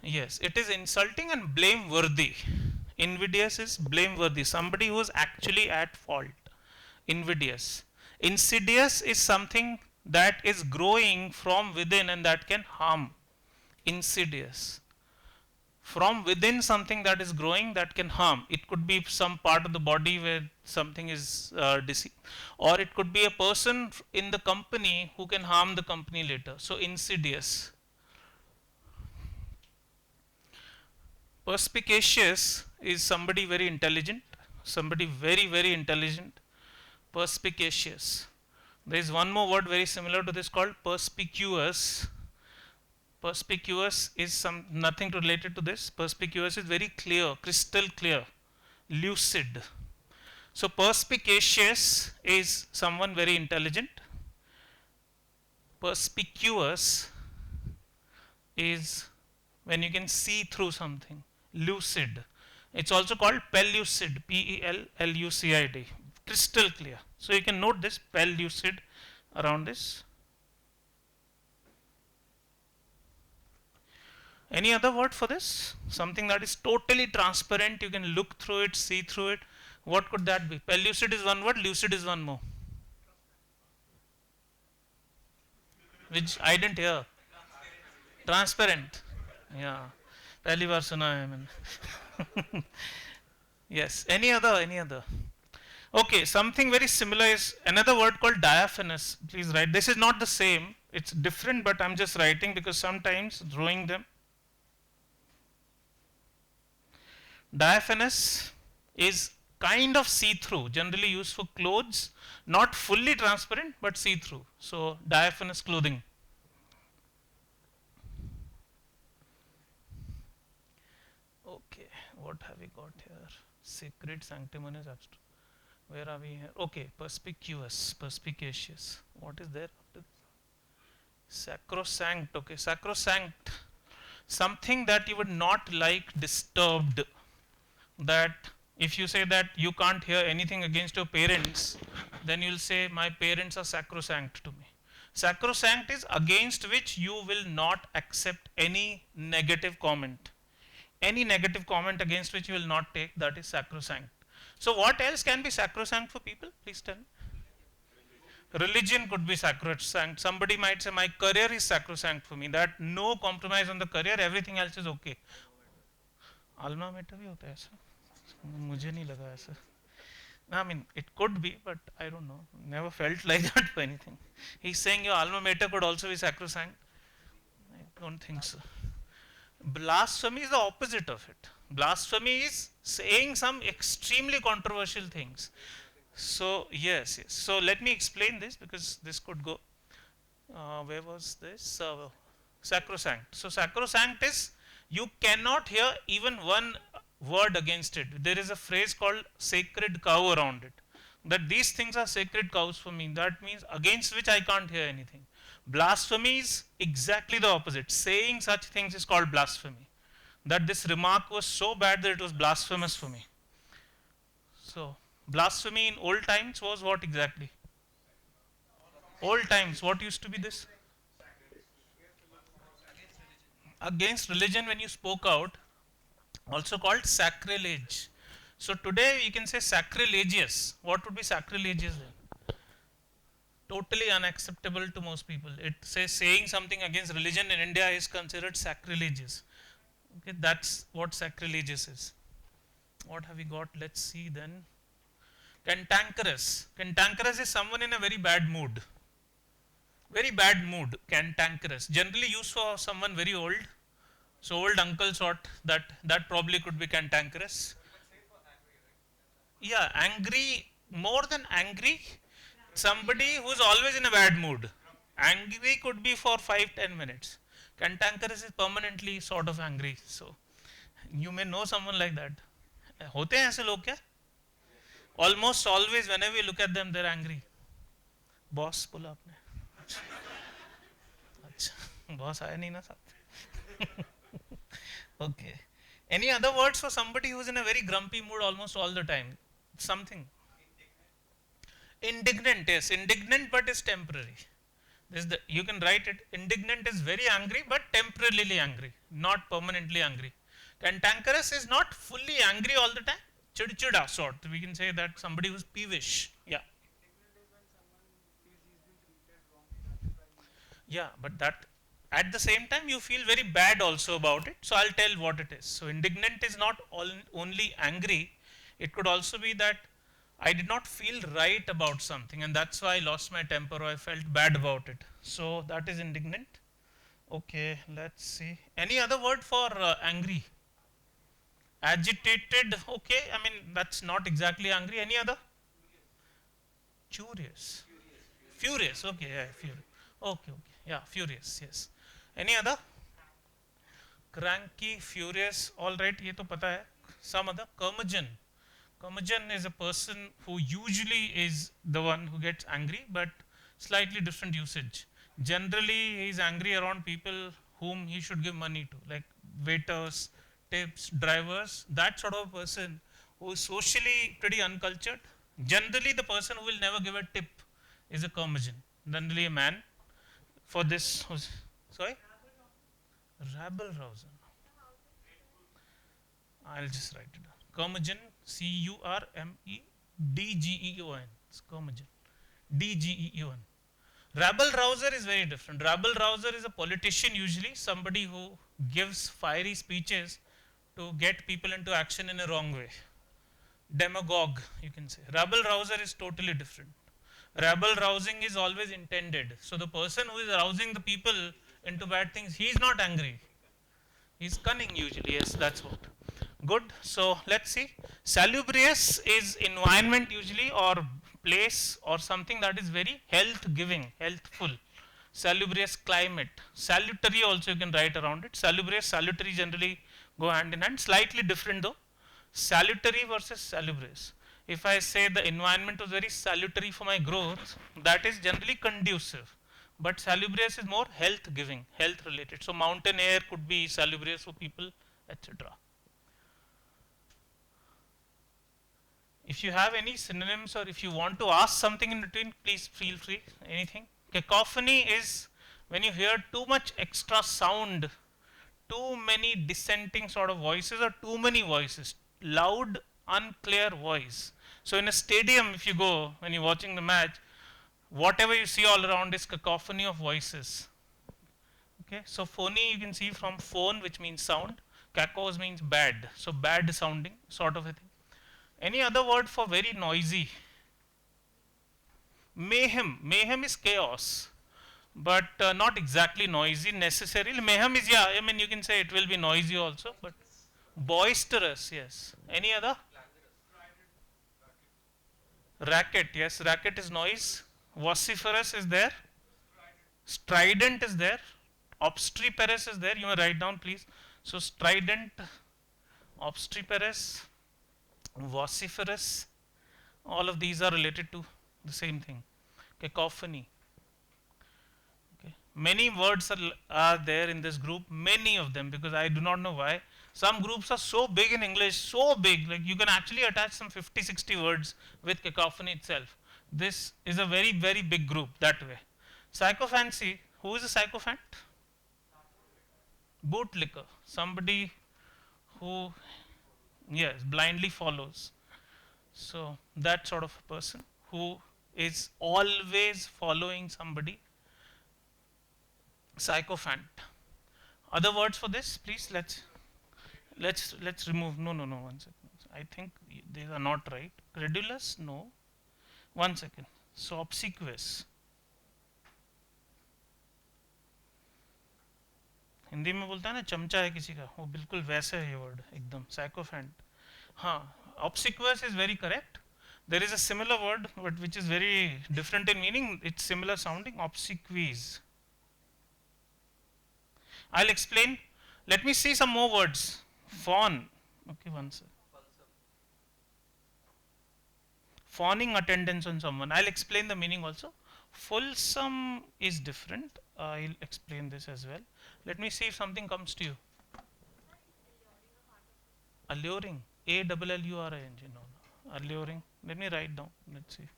Yes, it is insulting and blameworthy. Invidious is blameworthy, somebody who is actually at fault. Invidious. Insidious is something that is growing from within and that can harm. Insidious. From within something that is growing that can harm. It could be some part of the body where something is disease, or it could be a person in the company who can harm the company later. So, insidious. Perspicacious is somebody very intelligent, somebody very intelligent. Perspicacious. There is one more word very similar to this called perspicuous. Perspicuous is some nothing related to this. Perspicuous is very clear, crystal clear, lucid. So perspicacious is someone very intelligent. Perspicuous is when you can see through something. Lucid. It's also called pellucid. Pellucid. Crystal clear. So you can note this pellucid around this. Any other word for this? Something that is totally transparent, you can look through it, see through it. What could that be? Pellucid is one word, lucid is one more. Which I didn't hear. Transparent. Yeah. पहली बार सुना है मैंने. Yes. Any other? Any other? Okay. Something very similar is another word called diaphanous. Please write. This is not the same. It's different, but I'm just writing because sometimes drawing them. Diaphanous is kind of see-through, generally used for clothes, not fully transparent but see-through. So diaphanous clothing. Okay, what have we got here? Sacred, sanctimonious, abstract. Where are we here? Okay, perspicuous, perspicacious. What is there after this? Sacrosanct. Okay, sacrosanct. Something that you would not like disturbed. That if you say that you can't hear anything against your parents, then you'll say my parents are sacrosanct to me. Sacrosanct is against which you will not accept any negative comment. Any negative comment against which you will not take, that is sacrosanct. So what else can be sacrosanct for people? Please tell me. Religion could be sacrosanct. Somebody might say my career is sacrosanct for me, that no compromise on the career, everything else is okay. Alma mater भी होता है ऐसा? मुझे नहीं लगा ऐसा. I mean, it could be, but I don't know. Never felt like that for anything. He's saying your alma mater could also be sacrosanct. I don't think so. Blasphemy is the opposite of it. Blasphemy is saying some extremely controversial things. So, yes. So, let me explain this because this could go. Where was this? Sacrosanct. So, sacrosanct is you cannot hear even one word against it. There is a phrase called sacred cow around it. That these things are sacred cows for me. That means against which I can't hear anything. Blasphemy is exactly the opposite. Saying such things is called blasphemy. That this remark was so bad that it was blasphemous for me. So, blasphemy in old times was what exactly? Old times, what used to be this? Against religion when you spoke out, also called sacrilege. So today we can say sacrilegious. What would be sacrilegious then? Totally unacceptable to most people. It says saying something against religion in India is considered sacrilegious. Okay, that's what sacrilegious is. What have we got? Let's see then. Cantankerous. Cantankerous is someone in a very bad mood. Very bad mood. Cantankerous. Generally used for someone very old. So old uncle sort, that probably could be cantankerous. Yeah, angry, more than angry, somebody who is always in a bad mood. Angry could be for 5-10 minutes. Cantankerous is permanently sort of angry. So you may know someone like that. होते हैं ऐसे लोग क्या? Almost always whenever you look at them, they're angry. Boss बोला आपने. अच्छा, boss आया नहीं ना साथ. Okay. Any other words for somebody who is in a very grumpy mood almost all the time? Something. Indignant, yes. Indignant, but is temporary. This is the, you can write it. Indignant is very angry, but temporarily angry, not permanently angry. Cantankerous is not fully angry all the time. Chidchida sort. We can say that somebody who's peevish. Yeah. Yeah, but that at the same time you feel very bad also about it. So I'll tell what it is. So indignant is not only angry. It could also be that I did not feel right about something and that's why I lost my temper or I felt bad about it. So that is indignant. Okay, let's see. Any other word for angry? Agitated. Okay, I mean that's not exactly angry. Any other? Curious. Furious. Okay, yeah, furious. Okay, okay. Yeah, furious. Yes. Any other? Cranky, furious. All right, ये तो पता है. Some other? Curmudgeon. Curmudgeon is a person who usually is the one who gets angry, but slightly different usage. Generally, he is angry around people whom he should give money to, like waiters, tips, drivers. That sort of person who is socially pretty uncultured. Generally, the person who will never give a tip is a curmudgeon. Generally, a man. For this, sorry, rabble rouser. I'll just write it down. Curmudgeon, Curmedgeon. It's Curmudgeon. Dgeon. Rabble rouser is very different. Rabble rouser is a politician, usually somebody who gives fiery speeches to get people into action in a wrong way. Demagogue, you can say. Rabble rouser is totally different. Rabble rousing is always intended. So the person who is rousing the people into bad things, he is not angry. He's cunning usually. Yes, that's what. Good. So let's see. Salubrious is environment usually or place or something that is very health giving, healthful. Salubrious climate. Salutary also you can write around it. Salubrious, salutary generally go hand in hand. Slightly different though. Salutary versus salubrious. If I say the environment was very salutary for my growth, that is generally conducive. But salubrious is more health giving, health related. So mountain air could be salubrious for people, etc. If you have any synonyms or if you want to ask something in between, please feel free. Anything. Cacophony is when you hear too much extra sound, too many dissenting sort of voices or too many voices, loud, unclear voice. So in a stadium, if you go when you're watching the match, whatever you see all around is cacophony of voices. Okay, so phony you can see from phone, which means sound. Cacos means bad, so bad sounding sort of a thing. Any other word for very noisy? Mayhem. Mayhem is chaos, but not exactly noisy necessarily. Mayhem is, yeah, I mean, you can say it will be noisy also, but boisterous, yes. Any other? Racket, yes. Racket is noise. Vociferous is there. Strident is there. Obstreperous is there. You may write down, please. So, strident, obstreperous, vociferous, all of these are related to the same thing. Cacophony. Okay. Many words are there in this group, many of them, because I do not know why. Some groups are so big in English, so big, like you can actually attach some 50, 60 words with cacophony itself. This is a very, very big group that way. Sycophancy, who is a sycophant? Bootlicker, somebody who, yes, blindly follows. So that sort of a person who is always following somebody. Sycophant. Other words for this, please. Let's remove. No. 1 second. I think these are not right. Credulous. No. 1 second. So obsequious. Hindi में बोलता है ना चमचा है किसी का, वो बिल्कुल वैसे है ये वर्ड एकदम. Sycophant. हाँ, obsequious is very correct. There is a similar word but which is very different in meaning. It's similar sounding. Obsequies. I'll explain. Let me see some more words. Fawn. Okay, one second. Fawning attendance on someone. I'll explain the meaning also. Fulsome is different. I'll explain this as well. Let me see if something comes to you. Alluring. Alluring. No. Alluring. Let me write down. Let's see.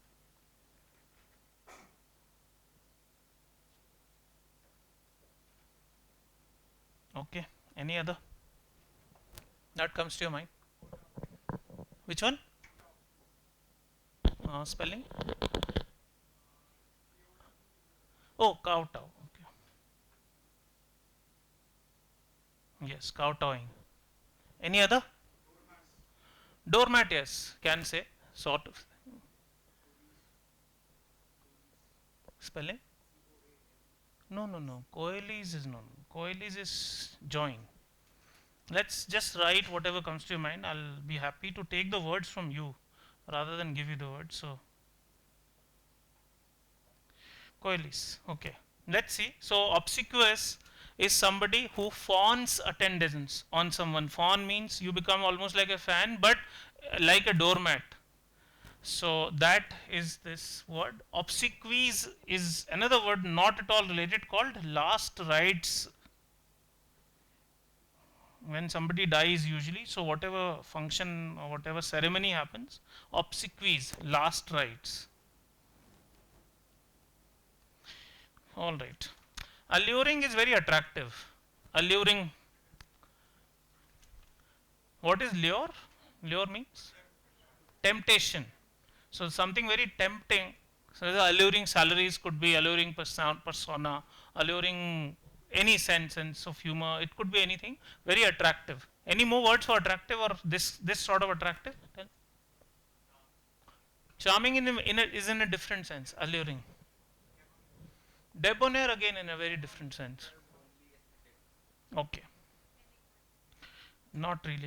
Okay. Any other that comes to your mind? Which one? Spelling? Oh, kowtow. Okay. Yes, kowtowing. Any other? Doormat, yes, can say. Sort of. Spelling? No, no, no. Coelis is no. Coelis is join. Let's just write whatever comes to your mind. I'll be happy to take the words from you rather than give you the words. So, coelis. Okay. Let's see. So, obsequious is somebody who fawns attendance on someone. Fawn means you become almost like a fan, but like a doormat. So that is this word. Obsequies is another word not at all related called last rites. When somebody dies usually, so whatever function or whatever ceremony happens, obsequies, last rites. All right. Alluring is very attractive. Alluring. What is lure? Lure means temptation. So something very tempting. So the alluring salaries could be alluring persona, alluring any sense of humor. It could be anything. Very attractive. Any more words for attractive or this sort of attractive? Charming is in a different sense. Alluring. Debonair again in a very different sense. Okay. Not really.